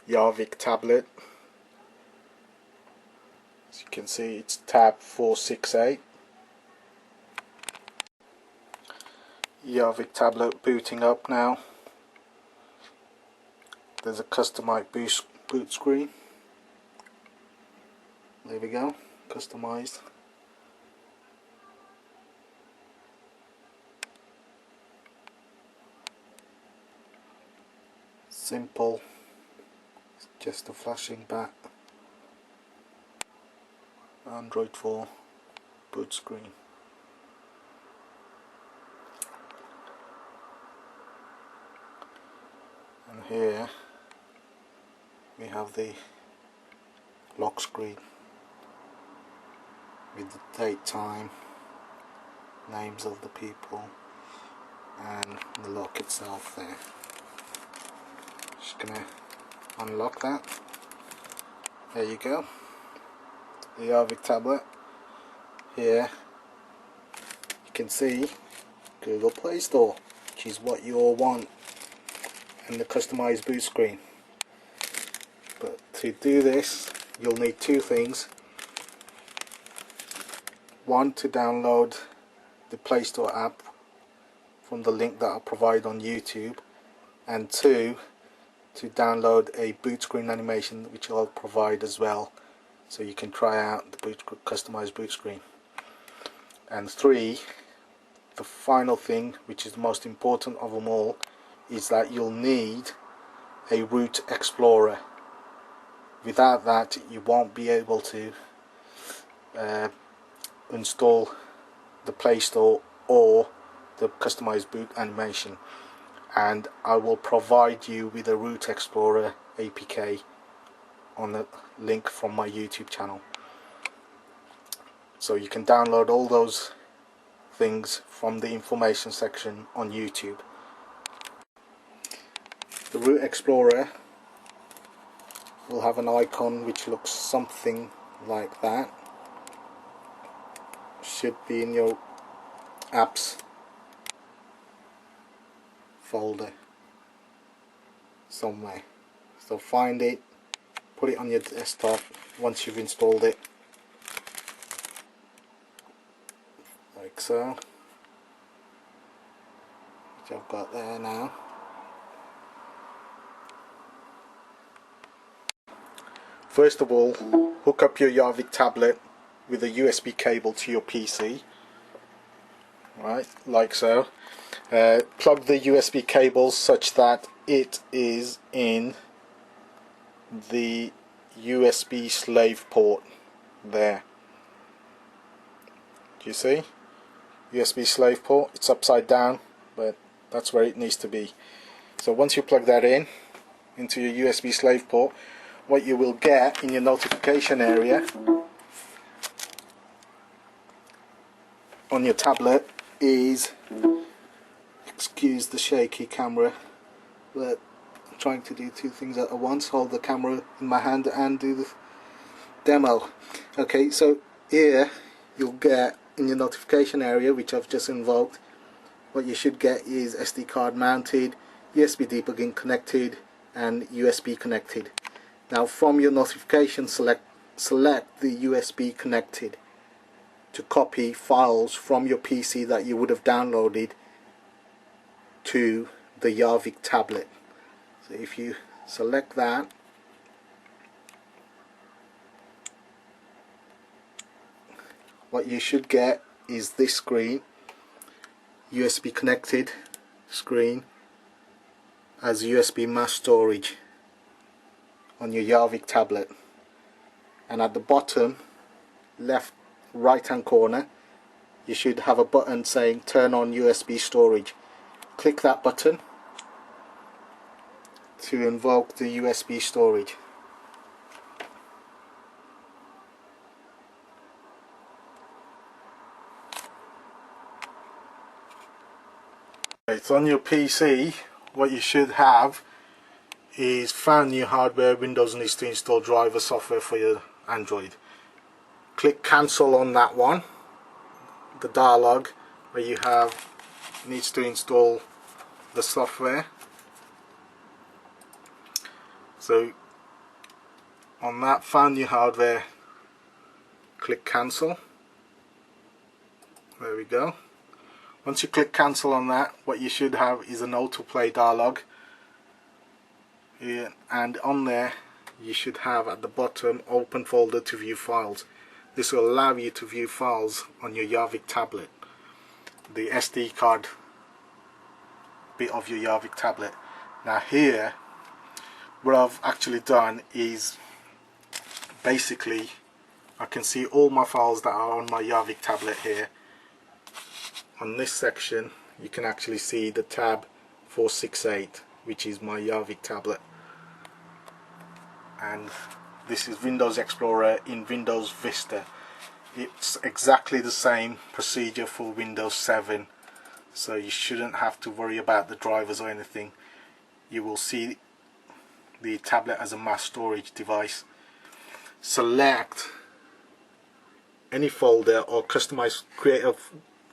Yarvik tablet. As you can see, it's Tab468. Yarvik tablet booting up now. There's a customized boot screen. There we go, customized. Simple, just a flashing back. Android 4 boot screen. And here we have the lock screen with the date, time, names of the people, and the lock itself there. Just gonna unlock that. There you go. The Yarvik tablet. Here you can see Google Play Store, which is what you all want, and the customized boot screen. But to do this, you'll need two things. One, to download the Play Store app from the link that I'll provide on YouTube, and two, to download a boot screen animation, which I'll provide as well, so you can try out the customized boot screen. And three, the final thing, which is the most important of them all, is that you'll need a root explorer. Without that, you won't be able to install the Play Store or the customized boot animation. And I will provide you with a root explorer APK on the link from my YouTube channel, so you can download all those things from the information section on YouTube. The root explorer will have an icon which looks something like that. Should be in your apps folder somewhere. So find it, put it on your desktop once you've installed it, like so, which I've got there now. First of all, hook up your Yarvik tablet with a USB cable to your PC, right, like so. Plug the USB cable such that it is in the USB slave port there. Do you see? USB slave port, it's upside down, but that's where it needs to be. So once you plug that in into your USB slave port, what you will get in your notification area on your tablet is, excuse the shaky camera, but I'm trying to do two things at once, hold the camera in my hand and do the demo. Okay, so here you'll get in your notification area, which I've just invoked, what you should get is SD card mounted, USB debugging connected, and USB connected. Now from your notification, select the USB connected to copy files from your PC that you would have downloaded to the Yarvik tablet. So if you select that, what you should get is this screen, USB connected screen as USB mass storage on your Yarvik tablet. And at the bottom left right hand corner you should have a button saying turn on USB storage. Click that button to invoke the USB storage. It's on your PC. What you should have is found new hardware, Windows needs to install driver software for your Android. Click cancel on that one, the dialog where you have needs to install the software. So On that, found new hardware, click cancel. There we go. Once you click cancel on that, what you should have is an autoplay dialog. Yeah, and on there you should have at the bottom open folder to view files. This will allow you to view files on your Yarvik tablet, the SD card bit of your Yarvik tablet. Now here, what I've actually done is basically I can see all my files that are on my Yarvik tablet here. On this section you can actually see the Tab468, which is my Yarvik tablet, and this is Windows Explorer in Windows Vista. It's exactly the same procedure for Windows 7, so you shouldn't have to worry about the drivers or anything. You will see the tablet as a mass storage device. Select any folder or customize, create a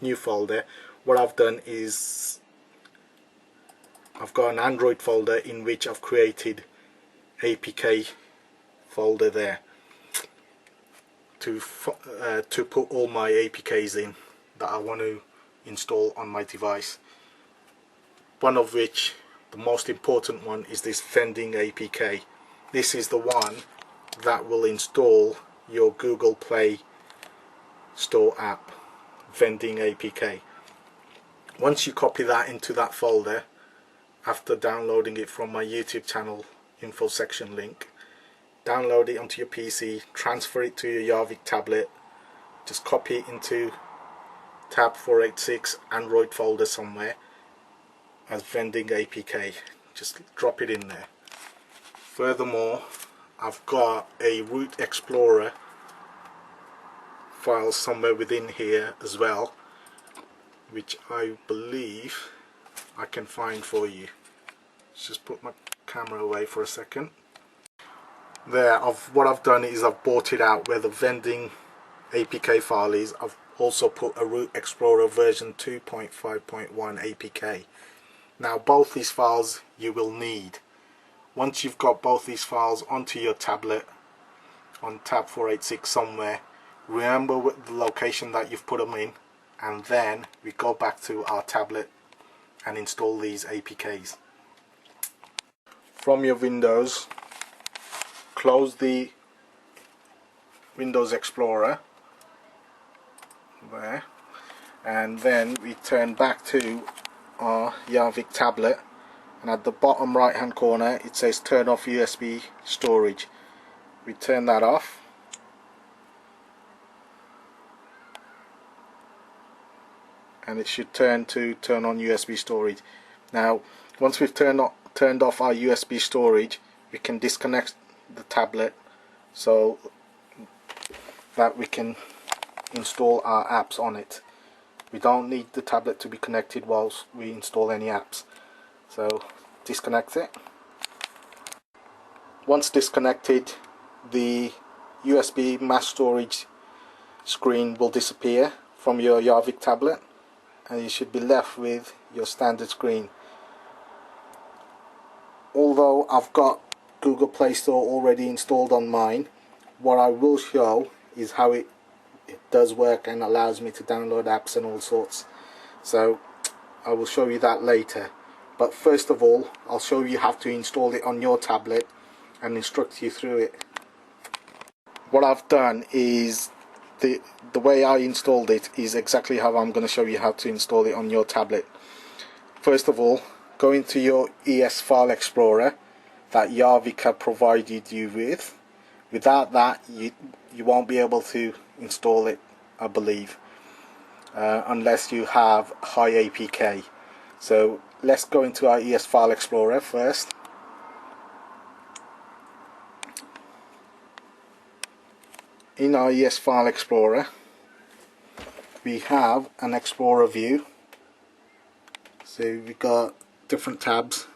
new folder. What I've done is I've got an Android folder in which I've created APK folder there to put all my APKs in that I want to install on my device. One of which, the most important one, is this vending APK. This is the one that will install your Google Play Store app, vending APK. Once you copy that into that folder, after downloading it from my YouTube channel info section link, download it onto your PC, transfer it to your Yarvik tablet, just copy it into Tab486 Android folder somewhere as vending APK. Just drop it in there. Furthermore, I've got a Root Explorer file somewhere within here as well, which I believe I can find for you. Let's just put my camera away for a second. There, what I've done is I've bought it out where the vending APK file is. I've also put a Root Explorer version 2.5.1 APK. Now both these files you will need. Once you've got both these files onto your tablet on Tab486 somewhere, remember the location that you've put them in, and then we go back to our tablet and install these APKs. From your Windows, close the Windows Explorer there, and then we turn back to our Yarvik tablet, and at the bottom right hand corner it says turn off USB storage. We turn that off, and it should turn on USB storage. Now once we've turned off our USB storage, we can disconnect the tablet so that we can install our apps on it. We don't need the tablet to be connected whilst we install any apps, so disconnect it. Once disconnected, the USB mass storage screen will disappear from your Yarvik tablet, and you should be left with your standard screen. Although I've got Google Play Store already installed on mine, what I will show is how it does work and allows me to download apps and all sorts. So I will show you that later, but first of all I'll show you how to install it on your tablet and instruct you through it. What I've done is the way I installed it is exactly how I'm going to show you how to install it on your tablet. First of all, go into your ES File Explorer that Yarvik have provided you with. Without that you won't be able to install it, I believe, unless you have high APK. So let's go into our ES File Explorer first. In our ES File Explorer we have an Explorer view, so we've got different tabs.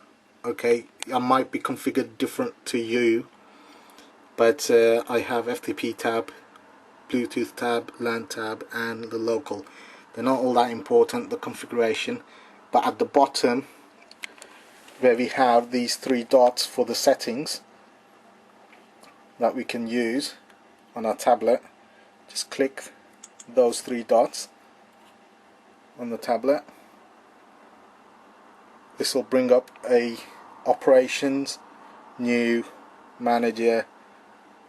Okay, I might be configured different to you, but I have FTP tab, Bluetooth tab, LAN tab, and the local. They're not all that important, the configuration, but at the bottom where we have these three dots for the settings, that we can use on our tablet. Just click those three dots on the tablet. This will bring up a operations, new, manager,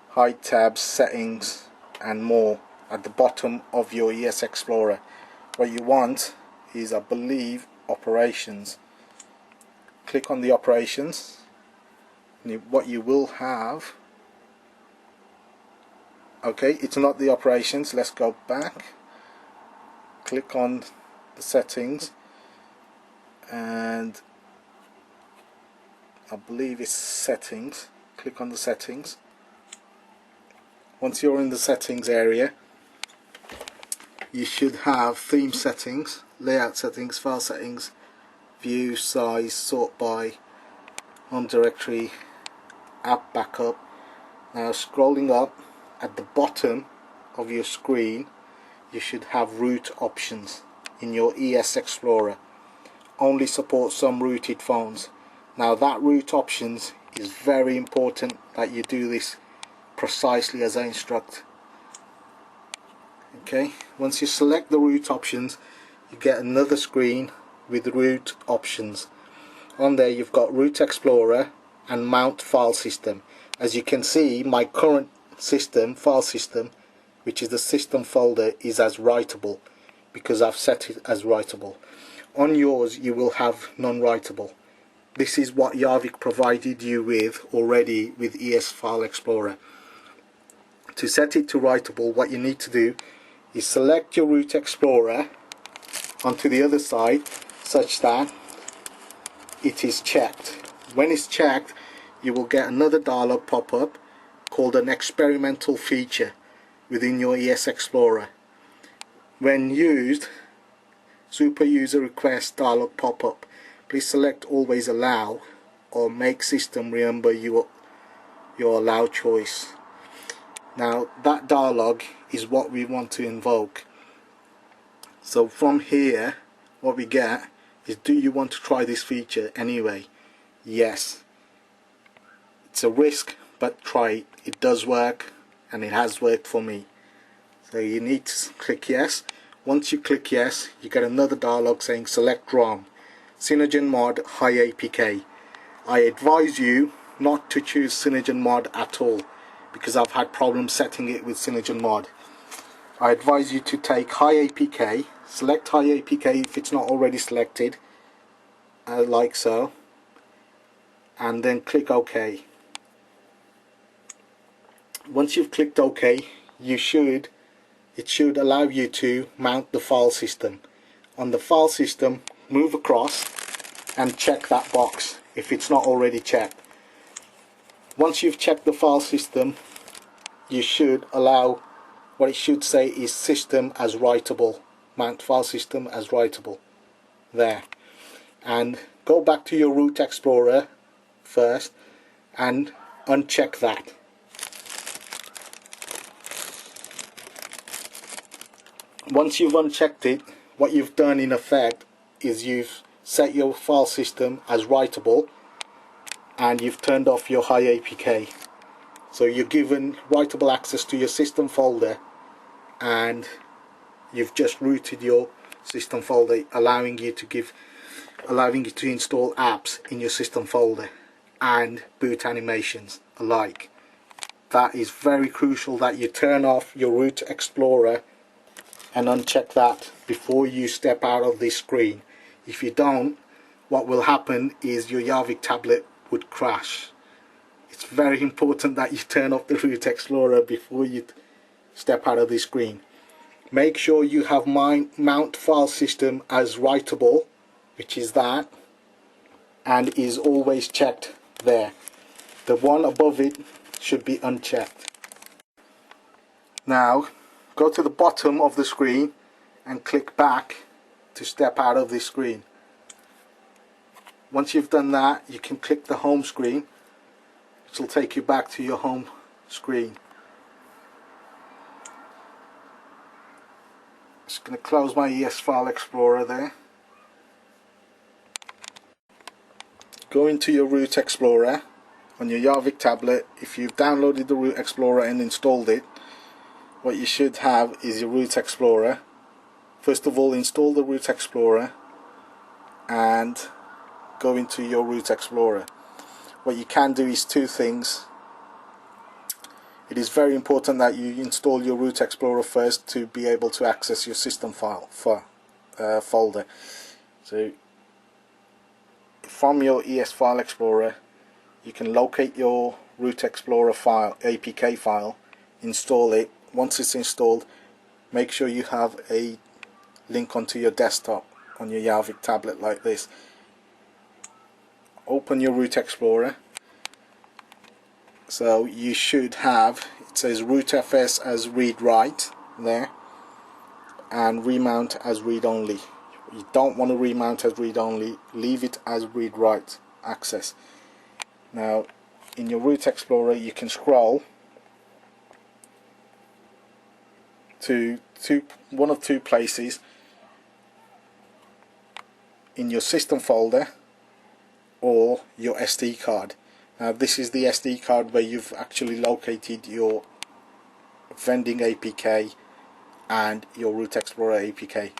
hide tabs, settings and more at the bottom of your ES Explorer. What you want is, I believe, operations. Click on the operations. What you will have, okay, it's not the operations. Let's go back, click on the settings, and I believe it's settings. Click on the settings. Once you're in the settings area, you should have theme settings, layout settings, file settings, view, size, sort by, home directory, app backup. Now scrolling up, at the bottom of your screen you should have root options in your ES Explorer. Only supports some rooted phones. Now that root options is very important that you do this precisely as I instruct. Okay, once you select the root options, you get another screen with root options. On there you've got root Explorer and mount file system. As you can see, my current system, file system, which is the system folder, is as writable because I've set it as writable. On yours you will have non-writable. This is what Yarvik provided you with already with ES File Explorer. To set it to writable, what you need to do is select your root Explorer onto the other side such that it is checked. When it's checked, you will get another dialog pop up called an experimental feature within your ES Explorer. When used, super user request dialog pop up. Please select always allow or make system remember your allow choice. Now that dialog is what we want to invoke. So from here what we get is, do you want to try this feature anyway? Yes. It's a risk, but try it. It does work and it has worked for me. So you need to click yes. Once you click yes, you get another dialog saying select ROM, Cyanogen mod high APK. I advise you not to choose Cyanogen mod at all because I've had problems setting it with Cyanogen mod. I advise you to take high APK, select high APK if it's not already selected, like so, and then click OK. Once you've clicked OK, it should allow you to mount the file system. On the file system, move across and check that box if it's not already checked. Once you've checked the file system, you should allow, what it should say is system as writable, mount file system as writable, there. And go back to your root Explorer first and uncheck that. Once you've unchecked it, what you've done in effect is you've set your file system as writable and you've turned off your high APK. So you're given writable access to your system folder and you've just rooted your system folder, allowing you to install apps in your system folder and boot animations alike. That is very crucial that you turn off your root Explorer and uncheck that before you step out of this screen. If you don't, what will happen is your Yarvik tablet would crash. It's very important that you turn off the root Explorer before you step out of this screen. Make sure you have mount file system as writable, which is that, and is always checked there. The one above it should be unchecked. Now go to the bottom of the screen and click back to step out of this screen. Once you've done that, you can click the home screen, which will take you back to your home screen. Just going to close my ES File Explorer there. Go into your root Explorer on your Yarvik tablet, if you've downloaded the Root Explorer and installed it, what you should have is your Root Explorer. First of all, install the Root Explorer and go into your Root Explorer. What you can do is two things. It is very important that you install your Root Explorer first to be able to access your system file folder. So from your ES File Explorer, you can locate your Root Explorer file, APK file, install it. Once it's installed, make sure you have a link onto your desktop on your Yarvik tablet like this. Open your Root Explorer. So you should have, it says rootfs as read write there, and remount as read only. You don't want to remount as read only, leave it as read write access. Now in your Root Explorer you can scroll to one of two places in your system folder or your SD card. Now this is the SD card where you've actually located your vending APK and your Root Explorer APK,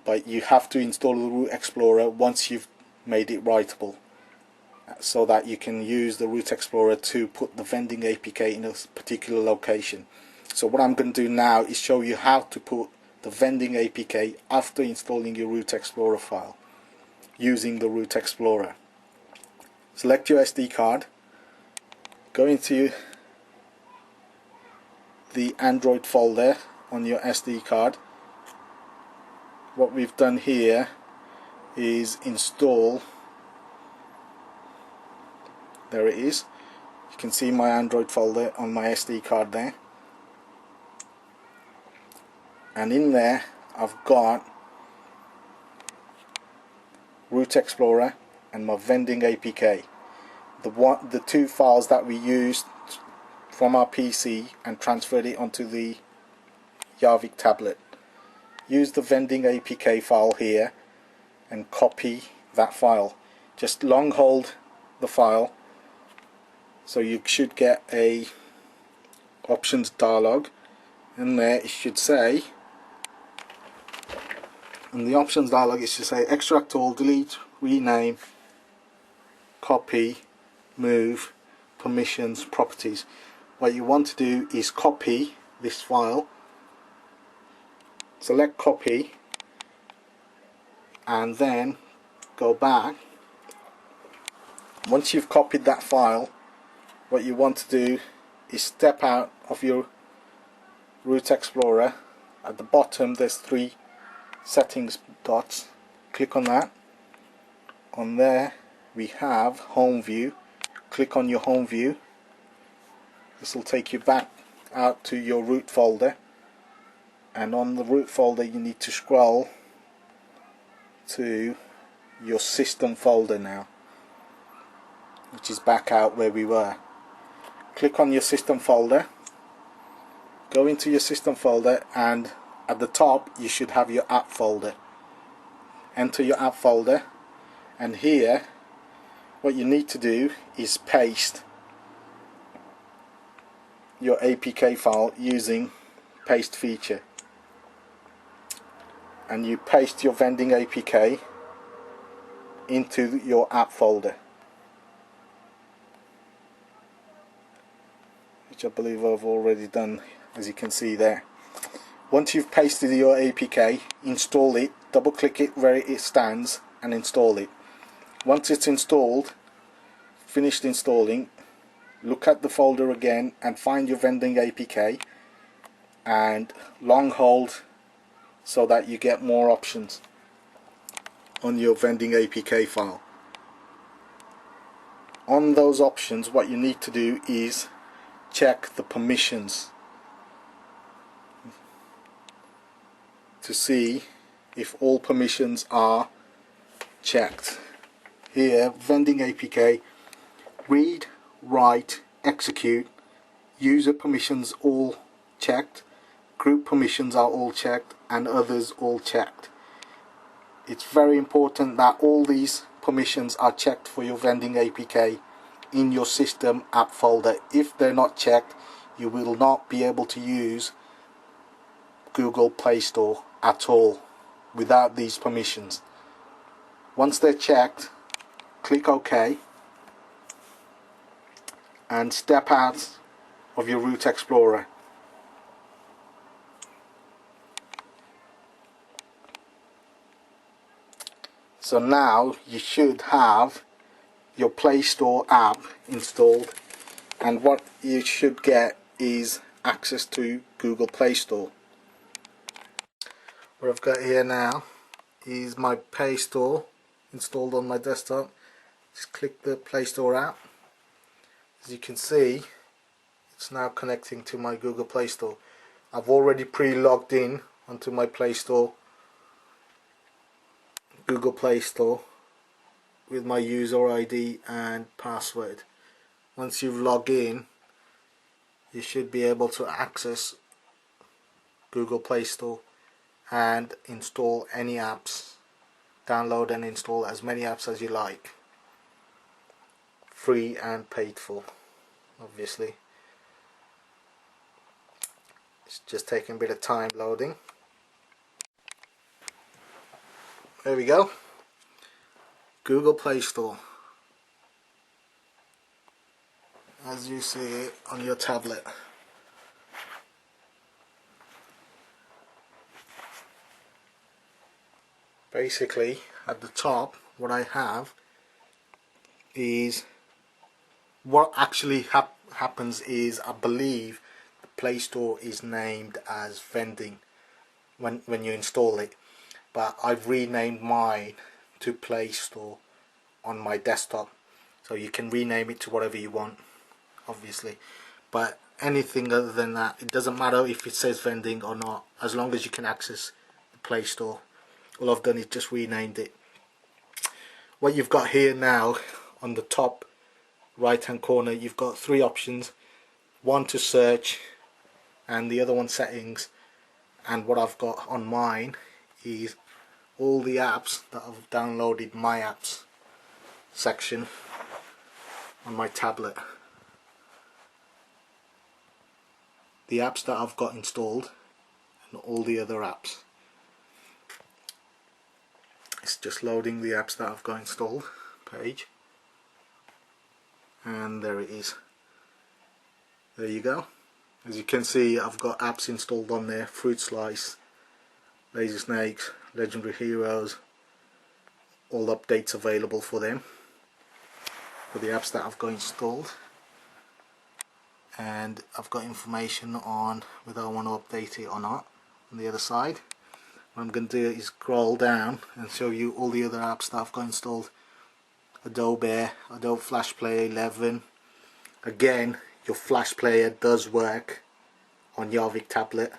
but you have to install the Root Explorer once you've made it writable, so that you can use the Root Explorer to put the vending APK in a particular location. So what I'm going to do now is show you how to put the vending APK after installing your Root Explorer file using the Root Explorer. Select your SD card, go into the Android folder on your SD card. What we've done here is install, there it is, you can see my Android folder on my SD card there, and in there I've got Root Explorer and my vending APK, the two files that we used from our PC and transferred it onto the Yarvik tablet. Use the vending APK file here and copy that file. Just long hold the file, so you should get a options dialog, and there it should say, in the options dialog it should say extract all, delete, rename, copy, move, permissions, properties. What you want to do is copy this file, select copy, and then go back. Once you've copied that file, what you want to do is step out of your Root Explorer. At the bottom there's three settings dots, click on that. On there we have home view, click on your home view. This will take you back out to your root folder, and on the root folder you need to scroll to your system folder now, which is back out where we were. Click on your system folder, go into your system folder, and at the top you should have your app folder. Enter your app folder, and here what you need to do is paste your APK file using paste feature, and you paste your vending APK into your app folder, which I believe I've already done, as you can see there. Once you've pasted your APK, install it, double click it where it stands and install it. Once it's installed, finished installing, look at the folder again and find your vending APK and long hold so that you get more options on your vending APK file. On those options, what you need to do is check the permissions to see if all permissions are checked. Here, vending APK, read, write, execute, user permissions all checked, group permissions are all checked, and others all checked. It's very important that all these permissions are checked for your vending APK in your system app folder. If they're not checked, you will not be able to use Google Play Store at all without these permissions. Once they're checked, click OK and step out of your Route Explorer. So now you should have your Play Store app installed, and what you should get is access to Google Play Store. What I've got here now is my Play Store installed on my desktop. Just click the Play Store app. As you can see, it's now connecting to my Google Play Store. I've already pre-logged in onto my Play Store, Google Play Store, with my user ID and password. Once you've logged in, you should be able to access Google Play Store and install any apps, download and install as many apps as you like, free and paid for, obviously. It's just taking a bit of time loading. There we go, Google Play Store, as you see it on your tablet. Basically, at the top, what I have is, what actually happens is, I believe the Play Store is named as vending when you install it, but I've renamed mine to Play Store on my desktop. So you can rename it to whatever you want, obviously, but anything other than that, it doesn't matter if it says vending or not, as long as you can access the Play Store. All I've done is just renamed it. What you've got here now on the top right hand corner, you've got three options: one to search and the other one settings. And what I've got on mine is all the apps that I've downloaded, my apps section on my tablet. The apps that I've got installed and all the other apps. It's just loading the apps that I've got installed page, and there it is. There you go. As you can see, I've got apps installed on there: Fruit Slice, Lazy Snakes, Legendary Heroes, all updates available for them, for the apps that I've got installed. And I've got information on whether I want to update it or not on the other side. What I'm going to do is scroll down and show you all the other apps that I've got installed. Adobe Flash Player 11. Again, your Flash Player does work on Yarvik tablet,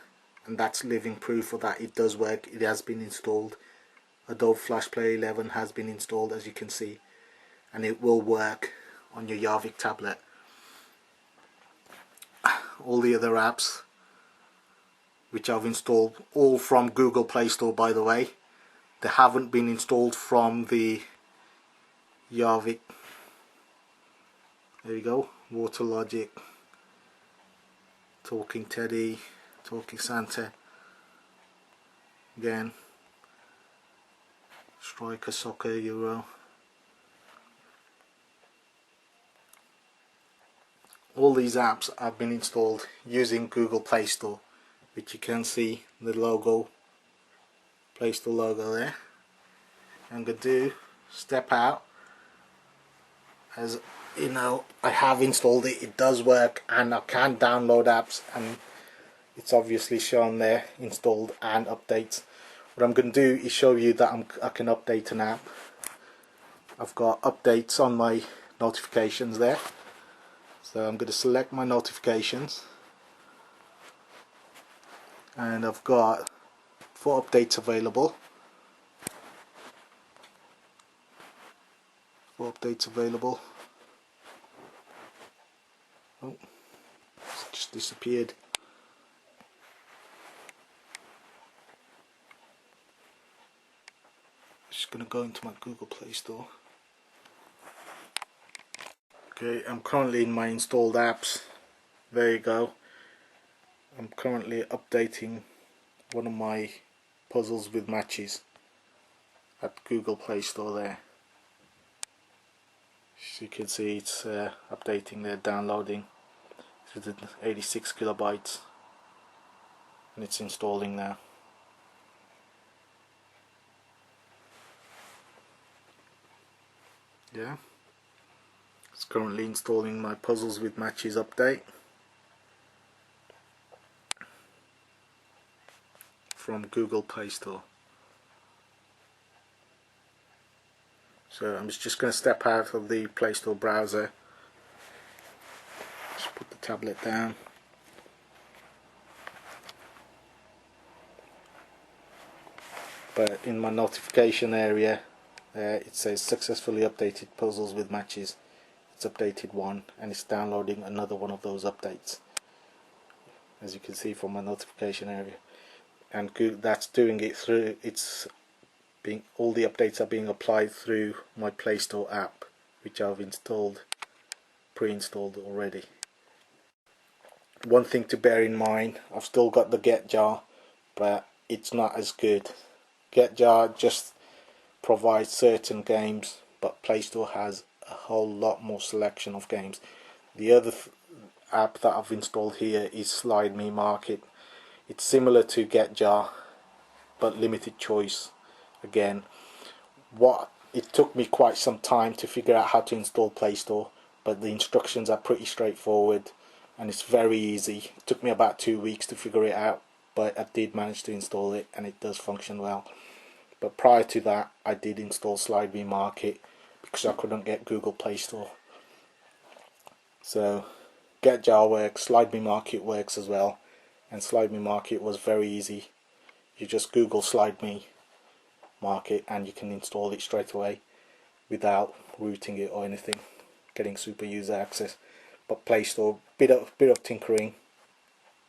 and that's living proof of that. It does work. It has been installed. Adobe Flash Player 11 has been installed, as you can see, and it will work on your Yarvik tablet. All the other apps which I've installed, all from Google Play Store, by the way. They haven't been installed from the Yarvik. There you go. Water Logic, Talking Teddy, Talking Santa, again, Striker Soccer Euro. All these apps have been installed using Google Play Store, which you can see the logo, Play Store logo there. I'm going to do step out. As you know, I have installed it, it does work, and I can download apps, and it's obviously shown there, installed and updates. What I'm going to do is show you that I can update an app. I've got updates on my notifications there, so I'm going to select my notifications, and I've got 4 updates available. 4 updates available. Oh, it's just disappeared. Just going to go into my Google Play Store. Okay, I'm currently in my installed apps. There you go. I'm currently updating one of my puzzles with matches at Google Play Store there. As you can see, it's updating there, downloading to the 86 kilobytes, and it's installing now. Yeah, it's currently installing my puzzles with matches update from Google Play Store. So I'm just going to step out of the Play Store browser. Just put the tablet down. But in my notification area, it says successfully updated puzzles with matches. It's updated one, and it's downloading another one of those updates, as you can see from my notification area. And that's doing it through, all the updates are being applied through my Play Store app, which I've pre-installed already. One thing to bear in mind, I've still got the GetJar, but it's not as good. GetJar just provides certain games, but Play Store has a whole lot more selection of games. The other app that I've installed here is Slide Me Market. It's similar to GetJar, but limited choice. Again, it took me quite some time to figure out how to install Play Store, but the instructions are pretty straightforward and it's very easy. It took me about 2 weeks to figure it out, but I did manage to install it and it does function well. But prior to that, I did install Slide Me Market because I couldn't get Google Play Store. So GetJar works, Slide Me Market works as well, and Slide Me Market was very easy. You just Google Slide Me Market and you can install it straight away without rooting it or anything, getting super user access. But Play Store, bit of tinkering,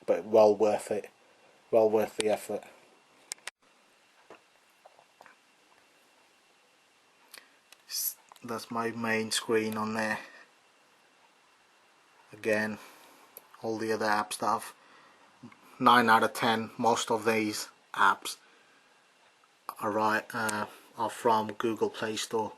but well worth it, well worth the effort. That's my main screen on there. Again, all the other app stuff, 9 out of 10, most of these apps are from Google Play Store.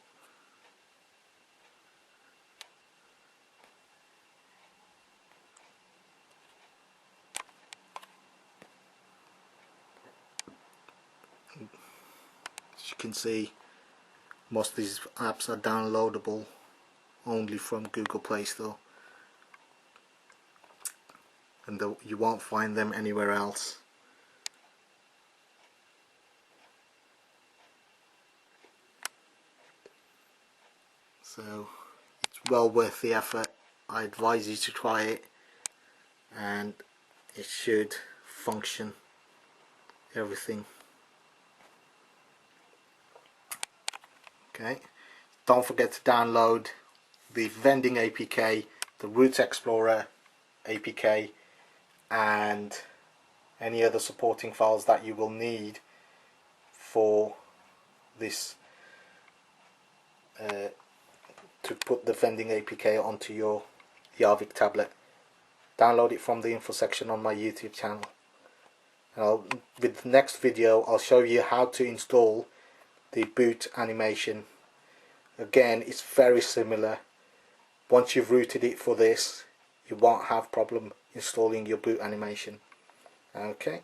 As you can see, most of these apps are downloadable only from Google Play Store, and you won't find them anywhere else. So it's well worth the effort. I advise you to try it, and it should function everything. Okay, don't forget to download the vending APK, the Route Explorer APK, and any other supporting files that you will need for this to put the vending APK onto your Yarvik tablet. Download it from the info section on my YouTube channel. And with the next video I'll show you how to install the boot animation. Again, it's very similar. Once you've rooted it for this, you won't have problem installing your boot animation. Okay.